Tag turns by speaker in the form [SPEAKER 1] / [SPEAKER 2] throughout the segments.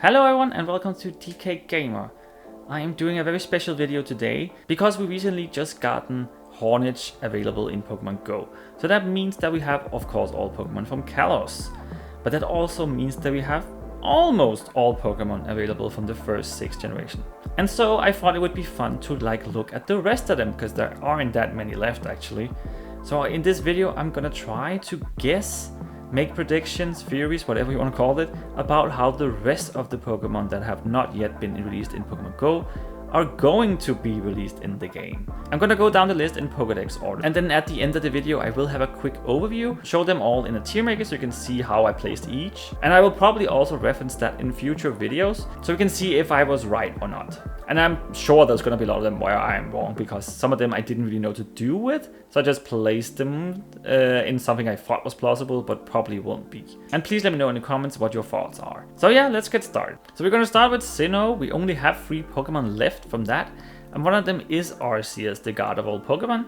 [SPEAKER 1] Hello everyone and welcome to TK Gamer. I am doing a very special video today because we recently just gotten Hornage available in Pokemon Go. So that means that we have of course all Pokemon from Kalos. But that also means that we have almost all Pokemon available from the first 6th generation. And so I thought it would be fun to look at the rest of them because there aren't that many left actually. So in this video I'm gonna try to guess, make predictions, theories, whatever you want to call it, about how the rest of the Pokemon that have not yet been released in Pokemon Go are going to be released in the game. I'm gonna go down the list in Pokédex order, and then at the end of the video I will have a quick overview, show them all in a tier maker so you can see how I placed each, and I will probably also reference that in future videos so you can see if I was right or not. And I'm sure there's gonna be a lot of them where I am wrong, because some of them I didn't really know to do with, so I just placed them in something I thought was plausible but probably won't be. And please let me know in the comments what your thoughts are. So yeah, let's get started. So we're gonna start with Sinooh. We only have 3 Pokemon left from that, and one of them is Arceus, the god of all Pokemon.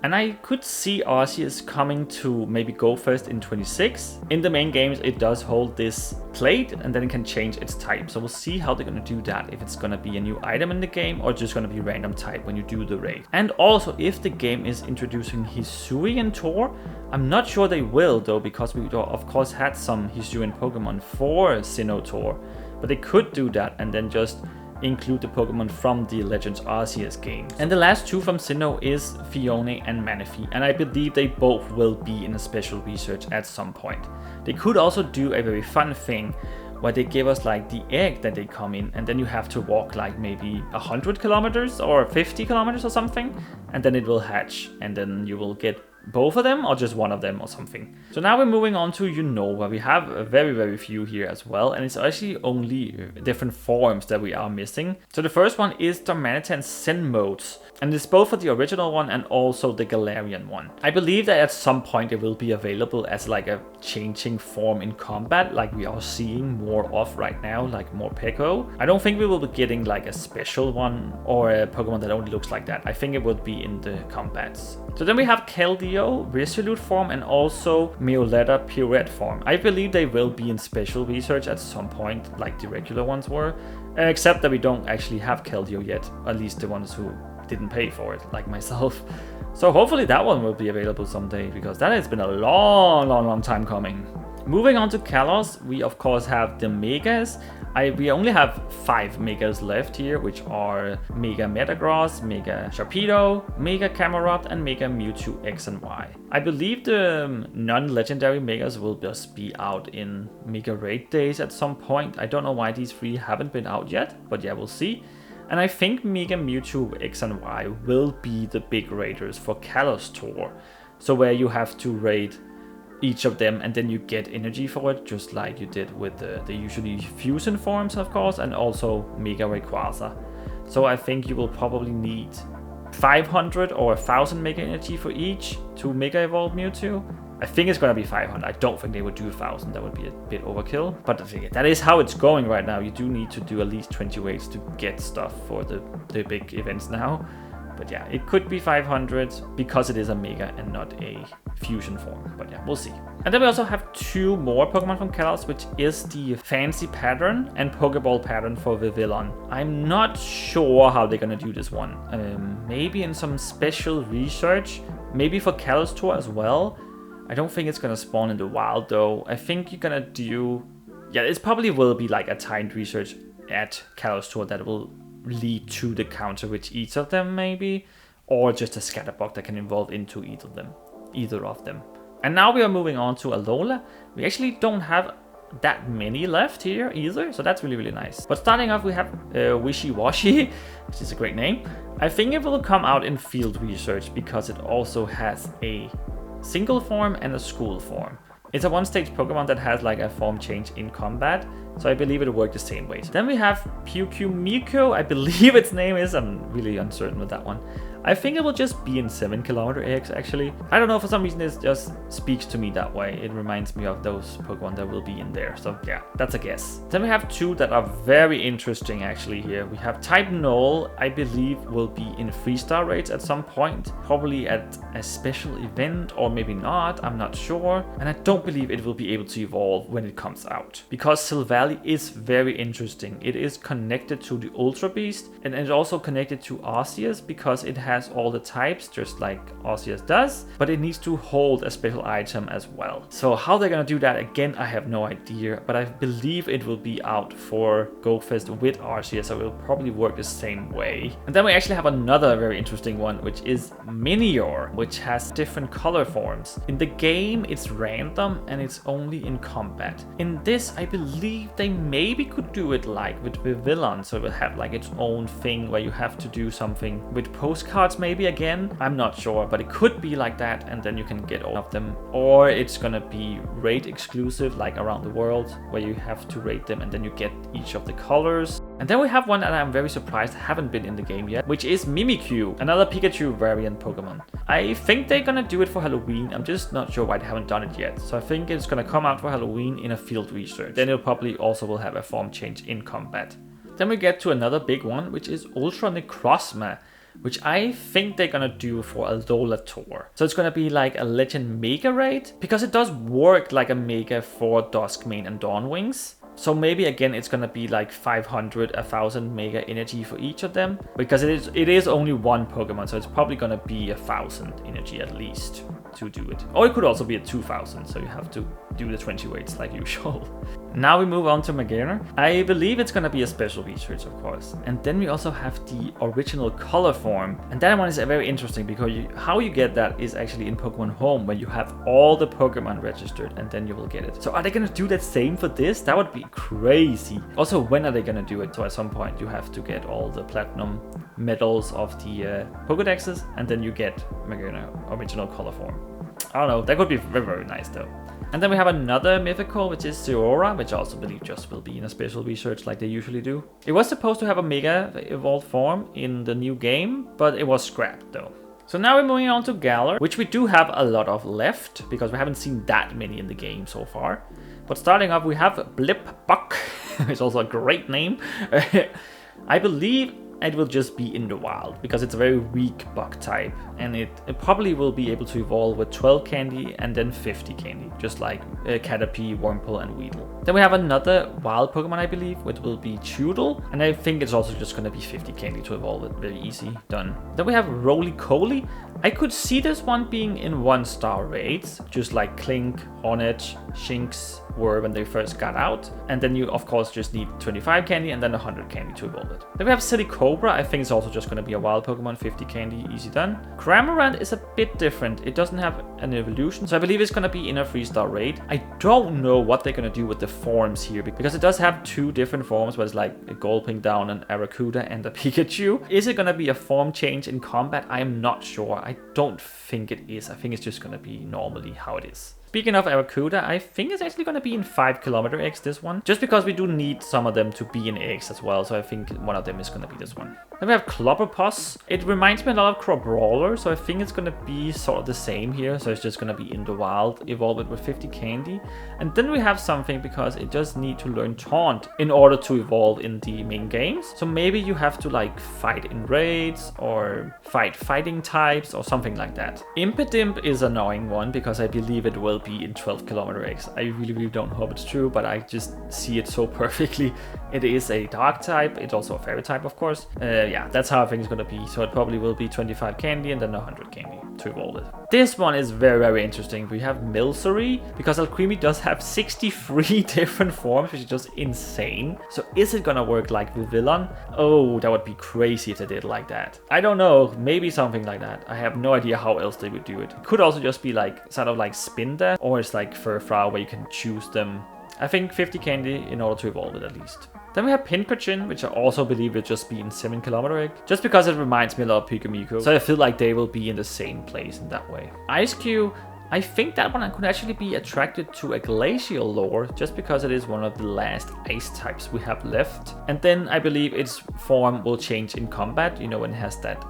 [SPEAKER 1] And I could see Arceus coming to maybe go first in 26. In the main games it does hold this plate and then it can change its type. So we'll see how they're gonna do that, if it's gonna be a new item in the game or just gonna be random type when you do the raid. And also if the game is introducing Hisui and Tour. I'm not sure they will though, because we of course had some Hisuian Pokemon for Sinnoh Tour. But they could do that and then just include the Pokemon from the Legends Arceus game. And the last 2 from Sinnoh is Phione and Manaphy, and I believe they both will be in a special research at some point. They could also do a very fun thing where they give us like the egg that they come in, and then you have to walk like maybe 100 kilometers or 50 kilometers or something, and then it will hatch, and then you will get both of them or just one of them or something. So now we're moving on to Unova. We have a very few here as well, and it's actually only different forms that we are missing. So the first one is Darmanitan's Zen modes, and it's both for the original one and also the Galarian one. I believe that at some point it will be available as like a changing form in combat, like we are seeing more of right now, like more Peko. I don't think we will be getting like a special one or a Pokemon that only looks like that. I think it would be in the combats. So then we have Keldeo, Resolute form, and also Meowetta Pirouette form. I believe they will be in special research at some point, like the regular ones were. Except that we don't actually have Keldeo yet, at least the ones who didn't pay for it, like myself. So hopefully that one will be available someday, because that has been a long time coming. Moving on to Kalos, we of course have the Megas. We only have 5 Megas left here, which are Mega Metagross, Mega Sharpedo, Mega Camerupt, and Mega Mewtwo X and Y. I believe the non-legendary Megas will just be out in Mega Raid days at some point. I don't know why these 3 haven't been out yet, but yeah, we'll see. And I think Mega Mewtwo X and Y will be the big raiders for Kalos Tour. So where you have to raid each of them and then you get energy for it, just like you did with the usually fusion forms of course, and also Mega Rayquaza. So I think you will probably need 500 or 1000 Mega Energy for each to Mega Evolve Mewtwo. I think it's gonna be 500. I don't think they would do 1000, that would be a bit overkill. But that is how it's going right now. You do need to do at least 20 raids to get stuff for the big events now. But yeah, it could be 500 because it is a Mega and not a fusion form. But yeah, we'll see. And then we also have 2 more Pokemon from Kalos, which is the Fancy Pattern and Pokeball Pattern for Vivillon. I'm not sure how they're gonna do this one. Maybe in some special research, maybe for Kalos Tour as well. I don't think it's gonna spawn in the wild though. I think you're gonna do, yeah, it probably will be like a timed research at Kalos Tour that will lead to the counter with each of them maybe, or just a scatterbox that can evolve into either of them. And now we are moving on to Alola. We actually don't have that many left here either, so that's really nice. But starting off we have Wishy Washy, which is a great name. I think it will come out in field research because it also has a single form and a school form. It's a 1-stage Pokemon that has like a form change in combat, so I believe it'll work the same way. Then we have Miko, I believe its name is, I'm really uncertain with that one. I think it will just be in 7km eggs actually. I don't know, for some reason it just speaks to me that way. It reminds me of those Pokemon that will be in there. So yeah, that's a guess. Then we have two that are very interesting actually here. We have type Null, I believe will be in 3-star raids at some point. Probably at a special event or maybe not, I'm not sure. And I don't believe it will be able to evolve when it comes out. Because Silvally is very interesting. It is connected to the Ultra Beast and it's also connected to Arceus because it has all the types just like Arceus does, but it needs to hold a special item as well. So how they're gonna do that, again, I have no idea, but I believe it will be out for GoFest with Arceus, so it will probably work the same way. And then we actually have another very interesting one, which is Minior, which has different color forms. In the game, it's random and it's only in combat. In this, I believe they maybe could do it like with Vivillon, so it will have like its own thing where you have to do something with postcards maybe again. I'm not sure, but it could be like that and then you can get all of them. Or it's gonna be raid exclusive like around the world where you have to raid them and then you get each of the colors. And then we have one that I'm very surprised haven't been in the game yet, which is Mimikyu, another Pikachu variant Pokemon. I think they're gonna do it for Halloween. I'm just not sure why they haven't done it yet. So I think it's gonna come out for Halloween in a field research. Then it probably also will have a form change in combat. Then we get to another big one, which is Ultra Necrozma, which I think they're gonna do for Alola Tour. So it's gonna be like a Legend Mega Raid, because it does work like a Mega for Duskmane and Dawnwings. So maybe again it's gonna be like 500, 1000 Mega Energy for each of them, because it is only one Pokemon, so it's probably gonna be 1000 Energy at least to do it. Or it could also be a 2000, so you have to do the 20 weights like usual. Now we move on to Magearna. I believe it's gonna be a special research, of course. And then we also have the original color form. And that one is very interesting because how you get that is actually in Pokemon Home, where you have all the Pokemon registered and then you will get it. So are they gonna do that same for this? That would be crazy. Also, when are they gonna do it? So at some point you have to get all the platinum medals of the Pokedexes and then you get Magearna original color form. I don't know, that could be very, very nice though. And then we have another mythical, which is Zeora, which I also believe just will be in a special research like they usually do. It was supposed to have a Mega Evolved form in the new game, but it was scrapped though. So now we're moving on to Galar, which we do have a lot of left, because we haven't seen that many in the game so far. But starting off, we have Blipbuck, it's also a great name. I believe it will just be in the wild, because it's a very weak bug type, and it probably will be able to evolve with 12 candy and then 50 candy, just like Caterpie, Wurmple, and Weedle. Then we have another wild Pokemon, I believe, which will be Choodle, and I think it's also just going to be 50 candy to evolve it. Very easy, done. Then we have Roly-Coly. I could see this one being in 1-star raids, just like Clink, Hornet, Shinx were when they first got out. And then you, of course, just need 25 candy and then 100 candy to evolve it. Then we have Silicobra. I think it's also just going to be a wild Pokemon, 50 candy, easy done. Cramorant is a bit different. It doesn't have an evolution, so I believe it's going to be in a 3-star raid. I don't know what they're going to do with the forms here, because it does have 2 different forms, but it's like a Golping down, an Arrokuda, and a Pikachu. Is it going to be a form change in combat? I am not sure. I don't think it is. I think it's just going to be normally how it is. Speaking of Arrokuda, I think it's actually going to be in 5km eggs, this one. Just because we do need some of them to be in eggs as well, so I think one of them is going to be this one. Then we have Clobberpuss. It reminds me a lot of Crabrawler, so I think it's going to be sort of the same here. So it's just going to be in the wild, evolve it with 50 candy. And then we have something, because it does need to learn Taunt in order to evolve in the main games. So maybe you have to like fight in raids or fight fighting types or something like that. Impidimp is an annoying one, because I believe it will be in 12km eggs. I really don't hope it's true, but I just see it so perfectly. It is a dark type. It's also a fairy type, of course. Yeah, that's how I think it's gonna be. So it probably will be 25 candy and then 100 candy to evolve it. This one is very interesting. We have Milcery, because Alcremie does have 63 different forms, which is just insane. So is it gonna work like Vivillon? Oh, that would be crazy if they did like that. I don't know, maybe something like that. I have no idea how else they would do it. It could also just be like sort of like Spinda, or it's like Furfrou, where you can choose them. I think 50 candy in order to evolve it at least. Then we have Pincurchin, which I also believe will just be in 7km egg, just because it reminds me a lot of Pikachu. So I feel like they will be in the same place in that way. Ice Cube, I think that one could actually be attracted to a glacial lore just because it is one of the last ice types we have left. And then I believe its form will change in combat, you know, when it has that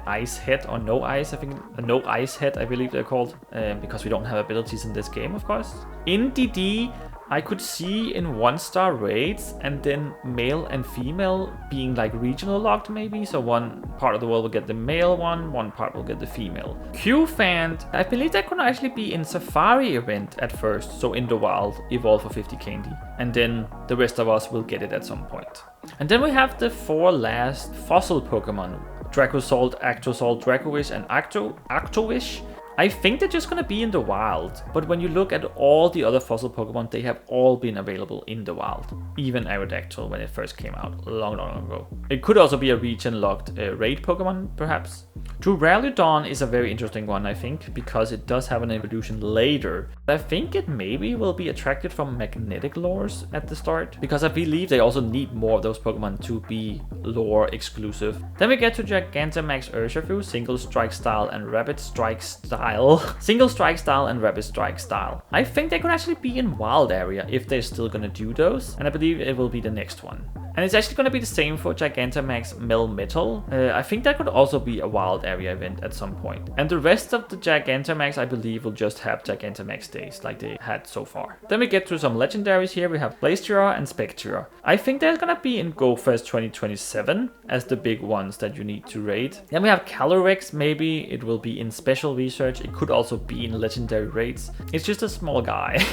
[SPEAKER 1] ice head or no ice, I think, no ice head I believe they're called, because we don't have abilities in this game, of course. In DD, I could see in 1-star raids and then male and female being like regional locked maybe. So one part of the world will get the male one part will get the female. Q-Fan, I believe that could actually be in Safari event at first. So in the wild, evolve for 50 candy. And then the rest of us will get it at some point. And then we have the 4 last fossil Pokemon. Dracosalt, Actosalt, Dracovish and Octovish. I think they're just gonna be in the wild, but when you look at all the other fossil Pokemon, they have all been available in the wild. Even Aerodactyl when it first came out, long ago. It could also be a region-locked raid Pokemon, perhaps. Duraludon is a very interesting one, I think, because it does have an evolution later. I think it maybe will be attracted from magnetic lores at the start, because I believe they also need more of those Pokemon to be lore exclusive. Then we get to Gigantamax Urshifu, Single Strike Style and Rapid Strike Style. Single Strike Style and Rapid Strike Style. I think they could actually be in wild area if they're still gonna do those, and I believe it will be the next one. And it's actually going to be the same for Gigantamax Melmetal. I think that could also be a wild area event at some point. And the rest of the Gigantamax, I believe, will just have Gigantamax days like they had so far. Then we get to some legendaries here. We have Blastoise and Spectra. I think they're going to be in GoFest 2027 as the big ones that you need to raid. Then we have Calyrex. Maybe it will be in special research. It could also be in legendary raids. It's just a small guy.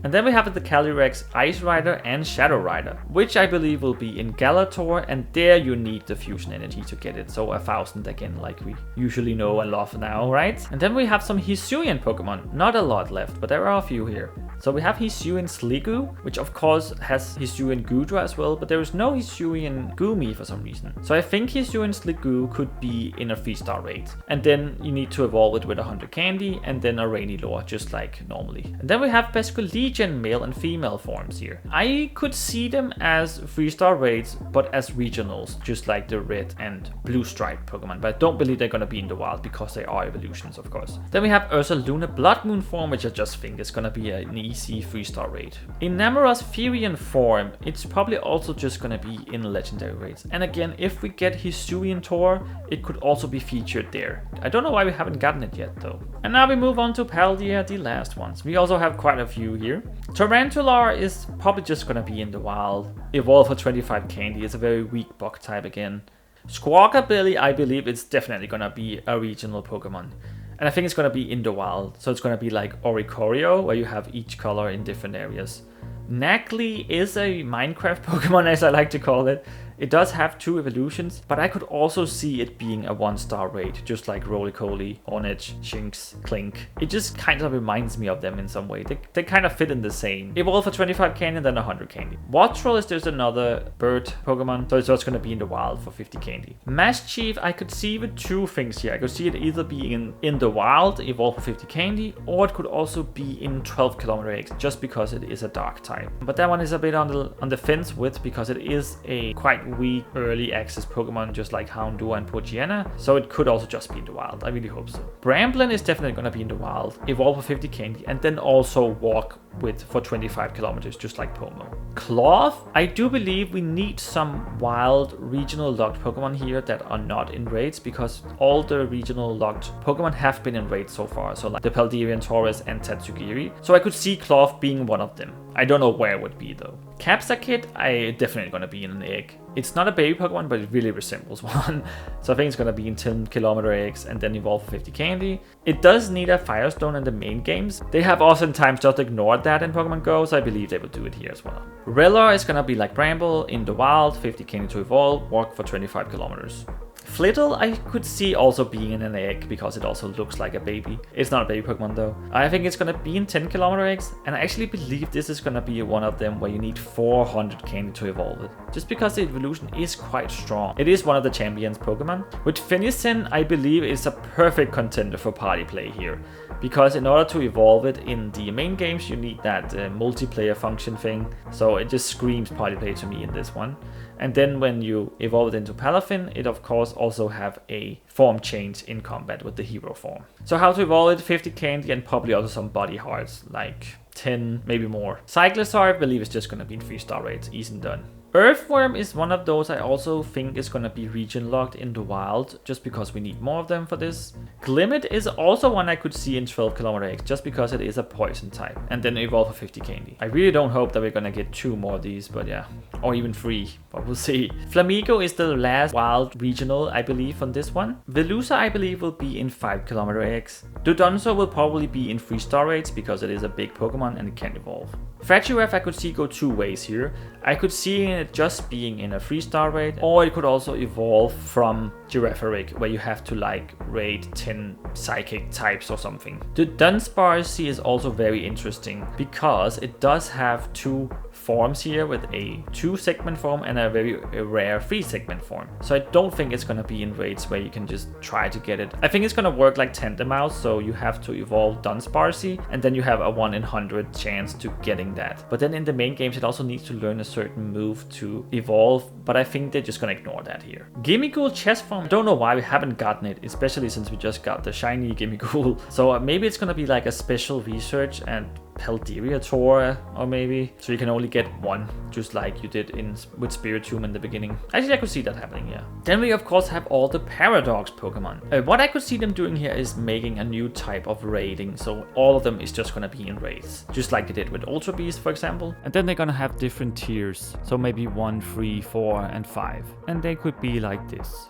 [SPEAKER 1] And then we have the Calyrex Ice Rider and Shadow Rider, which I believe will be in Galar, and there you need the fusion energy to get it. So 1000 again, like we usually know and love now, right? And then we have some Hisuian Pokemon. Not a lot left, but there are a few here. So we have Hisuian Sliggoo, which of course has Hisuian Gudra as well, but there is no Hisuian Goomy for some reason. So I think Hisuian Sliggoo could be in a 3-star raid. And then you need to evolve it with 100 candy and then a rainy lore, just like normally. And then we have Basculegion male and female forms here. I could see them as 3-star raids, but as regionals, just like the red and blue striped Pokemon. But I don't believe they're gonna be in the wild because they are evolutions, of course. Then we have Ursaluna Blood Moon form, which I just think is gonna be an easy 3-star raid. In Namora's Firion form, it's probably also just gonna be in legendary raids. And again, if we get Hisuian Tor, it could also be featured there. I don't know why we haven't gotten it yet though. And now we move on to Paldea, the last ones. We also have quite a few here. Tarantular is probably just gonna be in the wild. Evolve for 25 candy. It's a very weak bug type again. Squawkabilly, I believe it's definitely gonna be a regional Pokemon. And I think it's gonna be in the wild. So it's gonna be like Oricorio, where you have each color in different areas. Nacli is a Minecraft Pokemon, as I like to call it. It does have 2 evolutions, but I could also see it being a 1-star raid, just like Roly-Coly, Onedge, Shinx, Clink. It just kind of reminds me of them in some way. They kind of fit in the same. Evolve for 25 candy and then 100 candy. Wattrel is just another bird Pokemon, so it's just going to be in the wild for 50 candy. Maschief, I could see with 2 things here. I could see it either being in the wild, evolve for 50 candy, or it could also be in 12 kilometer eggs, just because it is a dark type. But that one is a bit on the fence with, because it is a quite weak early access Pokemon, just like Houndour and Poochyena, so it could also just be in the wild. I really hope so. Bramblin is definitely going to be in the wild, evolve for 50 candy, and then also walk for 25 kilometers, just like Pomo. Cloth, I do believe we need some wild regional locked Pokemon here that are not in raids, because all the regional locked Pokemon have been in raids so far, so like the Palderian Taurus and Tatsugiri. So I could see Cloth being one of them. I don't know where it would be though. Capsakit, I definitely gonna be in an egg. It's not a baby Pokemon, but it really resembles one. So I think it's gonna be in 10 kilometer eggs and then evolve for 50 candy. It does need a Firestone in the main games. They have oftentimes just ignored that in Pokemon Go, so I believe they will do it here as well. Rellor is gonna be like Bramble, in the wild, 50 candy to evolve, walk for 25 kilometers. Flittle, I could see also being in an egg because it also looks like a baby. It's not a baby Pokemon though. I think it's gonna be in 10 kilometer eggs, and I actually believe this is gonna be one of them where you need 400 candy to evolve it. Just because the evolution is quite strong. It is one of the champions Pokemon. With Finison, I believe is a perfect contender for party play here. Because in order to evolve it in the main games, you need that multiplayer function thing. So it just screams party play to me in this one. And then when you evolve it into Palafin, it of course also have a form change in combat with the hero form. So how to evolve it? 50 candy and probably also some body hearts, like 10, maybe more. Cyclosaur, I believe, is just gonna be in 3-star rates, easy and done. Earthworm is one of those I also think is gonna be region locked in the wild, just because we need more of them for this. Glimmet is also one I could see in 12km X, just because it is a poison type, and then evolve for 50 candy. I really don't hope that we're gonna get 2 more of these, but yeah, or even 3, but we'll see. Flamigo is the last wild regional, I believe, on this one. Velusa, I believe, will be in 5km X. Dodonso will probably be in 3-star rates, because it is a big Pokemon and it can evolve. Fracturef I could see go 2 ways here. I could see it just being in a 3-star rate, or it could also evolve from Giraffaric, where you have to like rate 10 psychic types or something. The Dunsparce is also very interesting because it does have 2 forms here, with a 2-segment form and a very rare 3-segment form. So I don't think it's gonna be in rates where you can just try to get it. I think it's gonna work like Tandemaus, so you have to evolve Dunsparce and then you have a 1 in 100 chance to getting that. But then in the main games it also needs to learn a certain move to evolve, but I think they're just gonna ignore that here. Gimmighoul chest form, I don't know why we haven't gotten it, especially since we just got the shiny Gimmighoul. So maybe it's gonna be like a special research and Paldea tour, or maybe so you can only get 1, just like you did with Spiritomb in the beginning. Actually, I could see that happening, yeah. Then we of course have all the Paradox Pokemon. What I could see them doing here is making a new type of raiding, so all of them is just gonna be in raids, just like they did with Ultra Beast, for example. And then they're gonna have different tiers, so maybe 1, 3, 4, and 5, and they could be like this.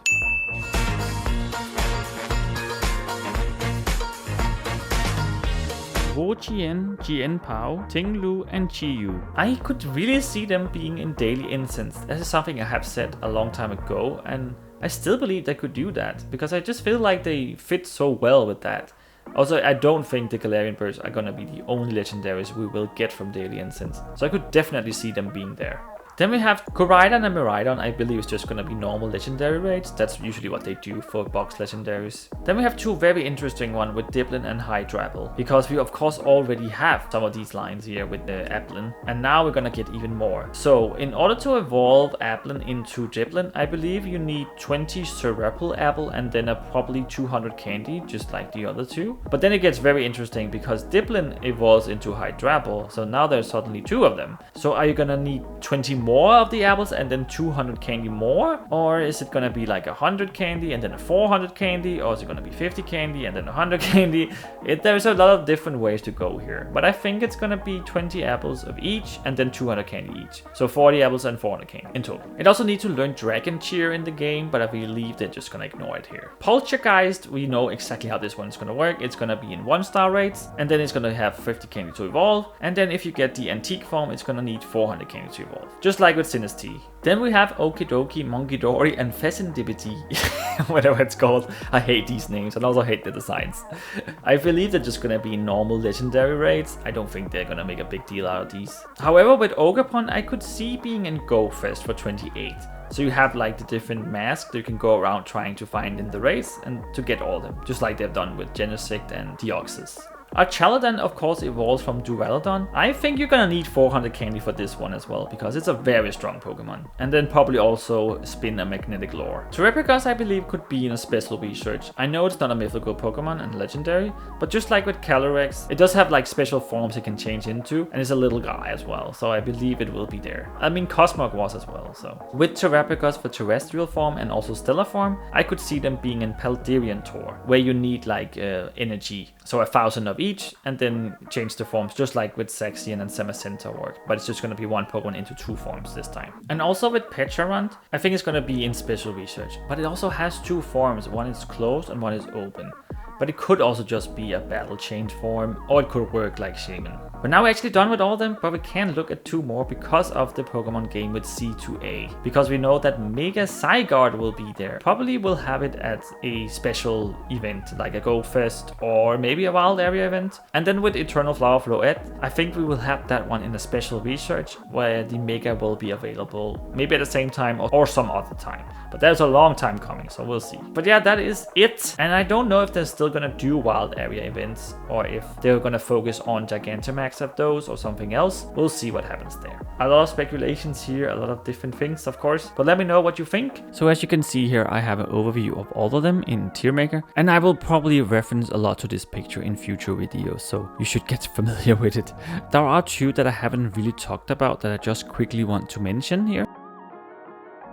[SPEAKER 1] Wojien, Jianpao, Tinglu, and Chiyu. I could really see them being in Daily Incense. This is something I have said a long time ago, and I still believe they could do that, because I just feel like they fit so well with that. Also, I don't think the Galarian birds are gonna be the only legendaries we will get from Daily Incense, so I could definitely see them being there. Then we have Koraidon and Miraidon, I believe is just gonna be normal legendary raids. That's usually what they do for box legendaries. Then we have 2 very interesting ones with Diplin and Hydrapple, because we of course already have some of these lines here with the Applin, and now we're gonna get even more. So in order to evolve Applin into Diplin, I believe you need 20 Serapal Apple and then probably 200 candy, just like the other 2. But then it gets very interesting because Diplin evolves into Hydrapple, so now there's suddenly 2 of them. So are you gonna need 20 more of the apples and then 200 candy more? Or is it gonna be like 100 candy and then a 400 candy? Or is it gonna be 50 candy and then 100 candy? There's a lot of different ways to go here, but I think it's gonna be 20 apples of each and then 200 candy each. So 40 apples and 400 candy in total. It also needs to learn Dragon Cheer in the game, but I believe they're just gonna ignore it here. Poltergeist, we know exactly how this one's gonna work. It's gonna be in 1-star rates, and then it's gonna have 50 candy to evolve, and then if you get the antique form, it's gonna need 400 candy to evolve. Just like with Sinistee. Then we have Okidoki, Monkidori, and Fezandipiti, whatever it's called. I hate these names and also hate the designs. I believe they're just gonna be normal legendary raids. I don't think they're gonna make a big deal out of these. However, with Ogerpon, I could see being in Go Fest for 28. So you have like the different masks that you can go around trying to find in the raids and to get all of them, just like they've done with Genesect and Deoxys. Archaladon of course evolves from Duraludon. I think you're gonna need 400 candy for this one as well, because it's a very strong Pokemon. And then probably also spin a magnetic lore. Terrapagos I believe could be in a special research. I know it's not a mythical Pokemon and legendary, but just like with Calyrex, it does have like special forms it can change into, and it's a little guy as well, so I believe it will be there. I mean Cosmog was as well, so. With Terrapagos for terrestrial form and also stellar form, I could see them being in Palderian Tour, where you need like energy, so 1,000 of each, and then change the forms, just like with Saxion and Samacenta work, but it's just going to be 1 Pokemon into 2 forms this time. And also with Pecharunt, I think it's going to be in special research, but it also has 2 forms, one is closed and one is open. But it could also just be a battle change form, or it could work like Shaman. We're now actually done with all of them, but we can look at 2 more because of the Pokemon game with C2A. Because we know that Mega Zygarde will be there. Probably we'll have it at a special event, like a Go Fest or maybe a Wild Area event. And then with Eternal Flower Floette, I think we will have that one in a special research where the Mega will be available, maybe at the same time or some other time. But that's a long time coming, so we'll see. But yeah, that is it. And I don't know if they're still gonna do Wild Area events or if they're gonna focus on Gigantamax mix of those or something else. We'll see what happens there. A lot of speculations here, a lot of different things, of course, but let me know what you think. So as you can see here, I have an overview of all of them in Tier Maker, and I will probably reference a lot to this picture in future videos, so you should get familiar with it. There are two that I haven't really talked about that I just quickly want to mention here.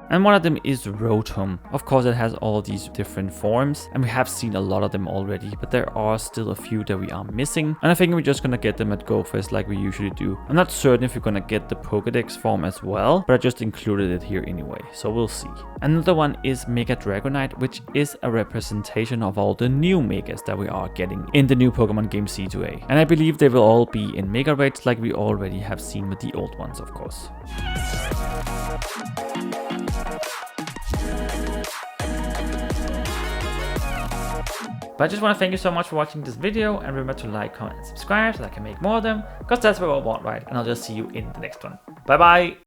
[SPEAKER 1] And one of them is Rotom. Of course, it has all these different forms, and we have seen a lot of them already, but there are still a few that we are missing, and I think we're just gonna get them at GoFest like we usually do. I'm not certain if we're gonna get the Pokédex form as well, but I just included it here anyway, so we'll see. Another one is Mega Dragonite, which is a representation of all the new Megas that we are getting in the new Pokemon game C2A. And I believe they will all be in Mega rates like we already have seen with the old ones, of course. But I just want to thank you so much for watching this video, and remember to like, comment, and subscribe so that I can make more of them, because that's what I want, right? And I'll just see you in the next one. Bye bye!